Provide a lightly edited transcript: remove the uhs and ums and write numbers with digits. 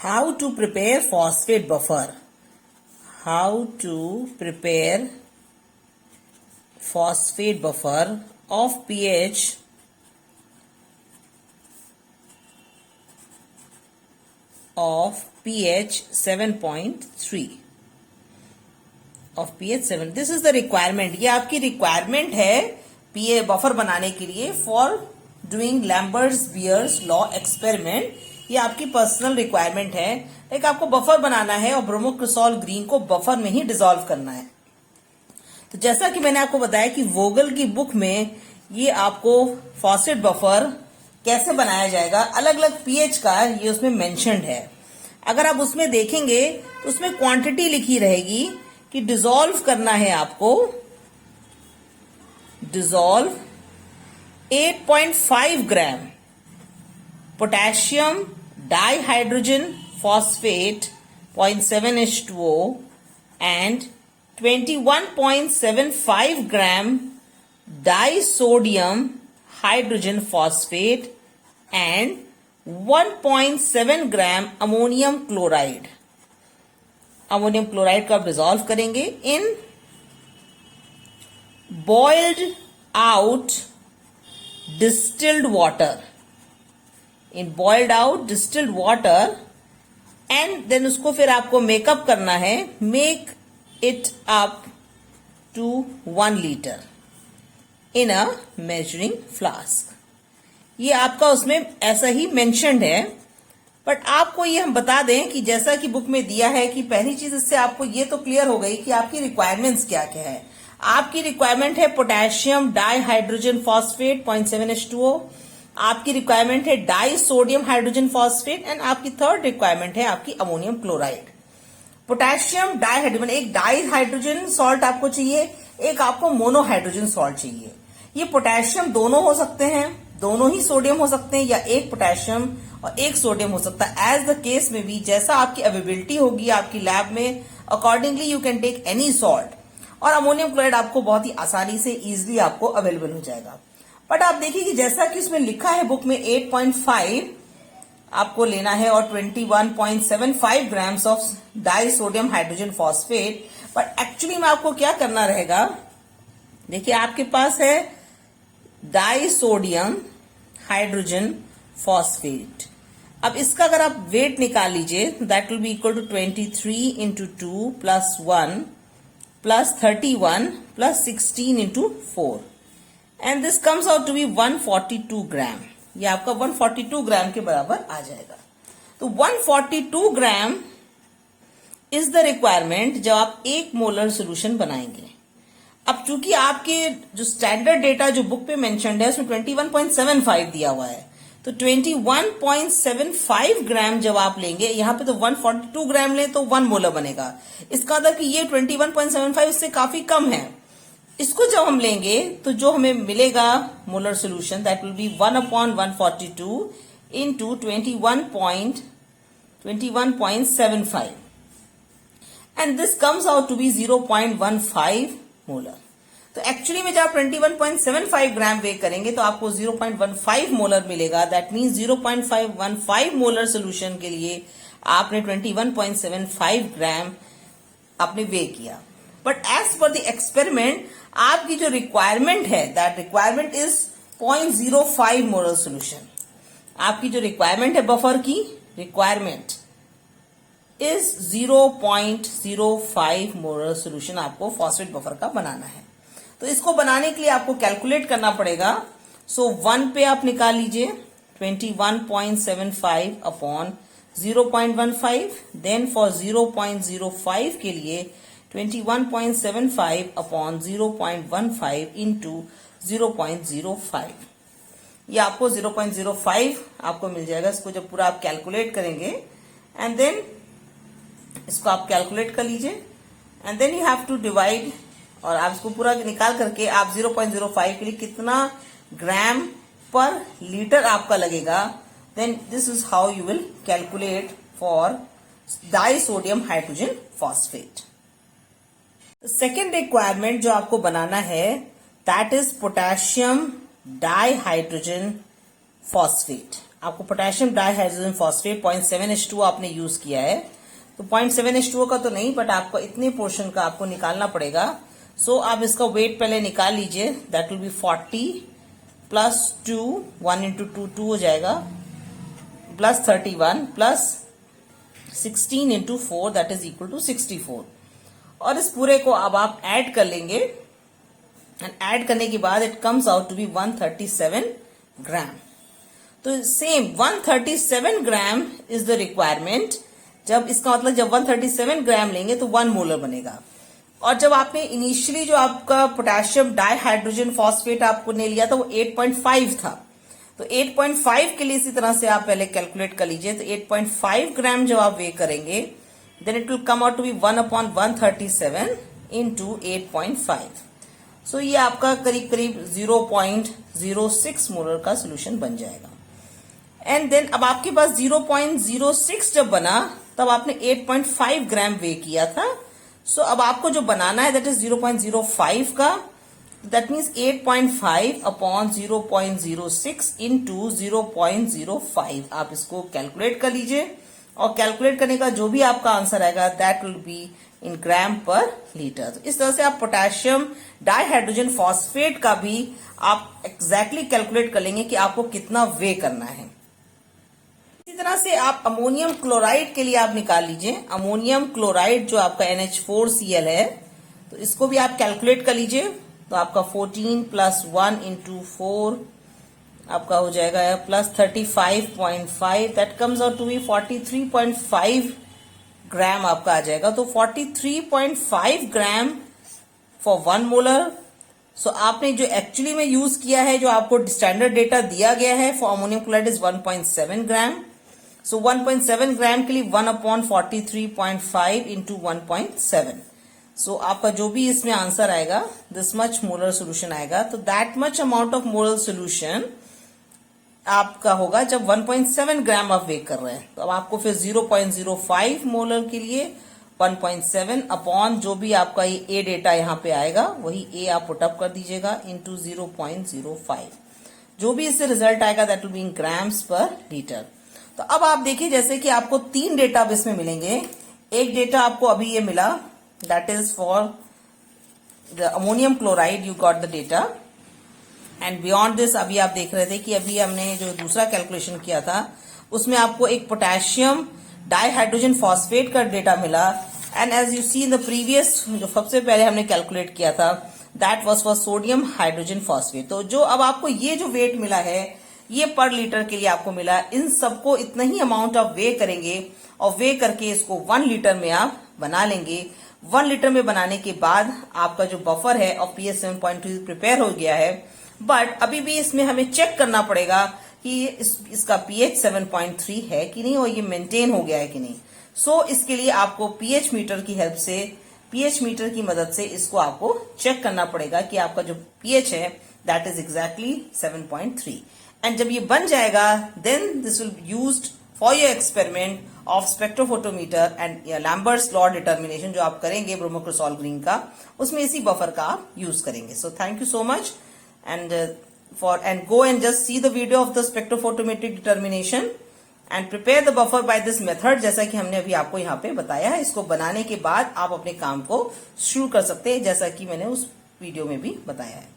How to prepare phosphate buffer? How to prepare phosphate buffer of pH of pH 7.3 of pH 7. This is the requirement. ये आपकी requirement है pH buffer बनाने के लिए for doing Lambert-Beer's law experiment. ये आपकी personal requirement है. एक आपको बफर बनाना है और ब्रोमोक्रिसॉल ग्रीन को बफर में ही डिसॉल्व करना है. तो जैसा कि मैंने आपको बताया कि वोगल की बुक में ये आपको फॉस्फेट बफर कैसे बनाया जाएगा, अलग अलग पीएच का ये उसमें मेंशन्ड है. अगर आप उसमें देखेंगे तो उसमें क्वांटिटी लिखी रहेगी कि डिसॉल्व करना है आपको, dissolve 8.5 gram potassium dihydrogen phosphate 0.7H2O and 21.75 gram disodium hydrogen phosphate and 1.7 gram ammonium chloride. Ammonium chloride को आप डिसॉल्व करेंगे in boiled out distilled water, in boiled out distilled water and then उसको फिर आपको make up करना है. Make it up to 1 litre in a measuring flask. ये आपका उसमें ऐसा ही मेंशन्ड है. बट आपको ये हम बता दें कि जैसा कि बुक में दिया है कि पहली चीज इससे आपको ये तो क्लियर हो गई कि आपकी रिक्वायरमेंट्स क्या क्या है. आपकी रिक्वायरमेंट है पोटेशियम डाइहाइड्रोजन फॉस्फेट 0.7H2O. आपकी रिक्वायरमेंट है die sodium hydrogen phosphate and आपकी थर्ड रिक्वायरमेंट है आपकी अमोनियम क्लोराइड. पोटेशियम डाइहाइड्रोजन, एक डाई हाइड्रोजन सॉल्ट आपको चाहिए, एक आपको मोनोहाइड्रोजन सॉल्ट चाहिए. ये पोटेशियम दोनों हो सकते हैं, दोनों ही सोडियम हो सकते हैं, या एक पोटेशियम और एक सोडियम हो सकता है. एज द केस में भी जैसा आपकी अवेलेबिलिटी होगी आपकी लैब में, accordingly you can take any salt. और अमोनियम क्लोराइड आपको बहुत ही आसानी से इजिली आपको अवेलेबल हो जाएगा. बट आप देखिए कि जैसा कि इसमें लिखा है बुक में 8.5 आपको लेना है और 21.75 grams of die sodium hydrogen phosphate. But actually में आपको क्या करना रहेगा, देखिए आपके पास है डाई सोडियम हाइड्रोजन फॉस्फेट. अब इसका अगर आप वेट निकाल लीजिए, that will be equal to 23 into 2 plus 1 plus 31 plus 16 into 4 and this comes out to be 142 gram. ये आपका 142 ग्राम के बराबर आ जाएगा. तो 142 ग्राम इज द रिक्वायरमेंट जब आप 1 मोलर सोल्यूशन बनाएंगे. अब चूंकि आपके जो स्टैंडर्ड डेटा जो बुक पे मेंशन्ड है उसमें 21.75 दिया हुआ है, तो 21.75 ग्राम जब आप लेंगे, यहां पे तो 142 ग्राम लें तो 1 मोलर बनेगा. इसका मतलब कि ये 21.75 इससे काफी कम है. इसको जब हम लेंगे तो जो हमें मिलेगा molar solution, that will be 1/142 into 21.75 and this comes out to be 0.15 molar. तो एक्चुअली में जब आप 21.75 ग्राम वे करेंगे तो आपको 0.15 मोलर मिलेगा. दैट मीन्स 0.515 मोलर सोल्यूशन के लिए आपने 21.75 ग्राम आपने वे किया. But as per the experiment आपकी जो रिक्वायरमेंट है, that requirement is 0.05 molar solution. आपकी जो रिक्वायरमेंट है बफर की रिक्वायरमेंट इज 0.05 मोलर सोल्यूशन आपको फॉस्फेट बफर का बनाना है. तो इसको बनाने के लिए आपको कैलकुलेट करना पड़ेगा. सो 1 पे आप निकाल लीजिए 21.75 अपॉन 0.15. देन फॉर 0.05 के लिए 21.75 अपॉन 0.15 इंटू 0.05. ये आपको 0.05 आपको मिल जाएगा. इसको जब पूरा आप कैलकुलेट करेंगे एंड देन इसको आप कैलकुलेट कर लीजिए and then you have to divide, और आप इसको पूरा निकाल करके आप 0.05 के लिए कितना ग्राम पर लीटर आपका लगेगा, then this is how you will calculate for disodium hydrogen phosphate. Second requirement जो आपको बनाना है that is potassium dihydrogen phosphate. आपको पोटेशियम डाइहाइड्रोजन फॉस्फेट 0.7H2O आपने यूज किया है, तो 0.7H2O का तो नहीं, बट आपको इतने पोर्शन का आपको निकालना पड़ेगा। सो आप इसका वेट पहले निकाल लीजिए, that will be 40 plus 2, 1 into 2 2 हो जाएगा, plus 31 plus 16 into 4 that is equal to 64। और इस पूरे को अब आप ऐड कर लेंगे, एंड ऐड करने के बाद it comes out to be 137 gram. तो same 137 gram is the requirement. जब इसका मतलब जब 137 ग्राम लेंगे तो 1 मोलर बनेगा। और जब आपने इनिशियली जो आपका पोटेशियम डाइहाइड्रोजन फॉस्फेट आपको ने लिया था वो 8.5 था, तो 8.5 के लिए इसी तरह से आप पहले कैलकुलेट कर लीजिए। तो 8.5 ग्राम जब आप वे करेंगे then it will come out to be 1/137 into 8.5। So ये आपका करीब करीब 0.06 मोलर का सोल्यूशन बन जाएगा। एंड देन अब आपके पास 0.06 जब बना तब आपने 8.5 ग्राम वे किया था। सो अब आपको जो बनाना है दैट इज 0.05 का, दैट मीन्स 8.5 अपॉन 0.06 इंटू 0.05। आप इसको कैलकुलेट कर लीजिए, और कैलकुलेट करने का जो भी आपका आंसर आएगा दैट विल बी इन ग्राम पर लीटर। तो इस तरह से आप पोटेशियम डाइहाइड्रोजन फॉस्फेट का भी आप एग्जैक्टली कैलकुलेट कर लेंगे कि आपको कितना वे करना है। इसी तरह से आप अमोनियम क्लोराइड के लिए आप निकाल लीजिए। अमोनियम क्लोराइड जो आपका NH4Cl है, तो इसको भी आप कैलकुलेट कर लीजिए। तो आपका 14 प्लस 1 इंटू 4 आपका हो जाएगा plus 35.5, that comes out to be 43.5 gram आपका आ जाएगा। तो 43.5 ग्राम फॉर 1 मोलर। सो आपने जो एक्चुअली में यूज किया है, जो आपको स्टैंडर्ड डेटा दिया गया है फॉर अमोनियम क्लोराइड इज 1.7 ग्राम। सो 1.7 ग्राम के लिए 1/43.5 इंटू 1.7। सो आपका जो भी इसमें आंसर आएगा दिस मच मोलर सोल्यूशन आएगा। तो that much amount of molar solution आपका होगा जब 1.7 ग्राम आप वे कर रहे हैं। तो अब आपको फिर 0.05 मोलर के लिए 1.7 अपॉन जो भी आपका ये ए डेटा यहाँ पे आएगा वही ए आप पुटअप कर दीजिएगा इंटू 0.05। जो भी इससे रिजल्ट आएगा that will be in grams पर लीटर। तो अब आप देखिए जैसे कि आपको 3 डेटा अब इसमें मिलेंगे। एक डेटा आपको अभी ये मिला, that is for the ammonium chloride, you got the data. And beyond this अभी आप देख रहे थे कि अभी हमने जो दूसरा कैलकुलेशन किया था उसमें आपको एक पोटेशियम डाइहाइड्रोजन फॉस्फेट का डेटा मिला। And as you see in the previous जो सबसे पहले हमने कैलकुलेट किया था that was for sodium hydrogen phosphate. तो जो अब आपको ये जो वेट मिला है ये पर लीटर के लिए आपको मिला। इन सबको इतना ही अमाउंट आप वे करेंगे और वे करके इसको 1 लीटर में आप बना लेंगे। 1 लीटर में बनाने के बाद आपका जो बफर है और pH 7.2 प्रिपेयर हो गया है, बट अभी भी इसमें हमें चेक करना पड़ेगा कि इसका pH 7.3 है कि नहीं और ये मेंटेन हो गया है कि नहीं। सो इसके लिए आपको pH मीटर की हेल्प से, pH मीटर की मदद से इसको आपको चेक करना पड़ेगा कि आपका जो pH है दैट इज एग्जैक्टली 7.3। एंड जब ये बन जाएगा then this will be used for your experiment of spectrophotometer and Lambert's law determination जो आप करेंगे ब्रोमोक्रिसॉल ग्रीन का, उसमें इसी बफर का आप यूज करेंगे। So thank you so much and go and just see the video of the spectrophotometric determination and prepare the buffer by this method, जैसा कि हमने अभी आपको यहाँ पे बताया है। इसको बनाने के बाद आप अपने काम को शुरू कर सकते हैं जैसा कि मैंने उस वीडियो में भी बताया है।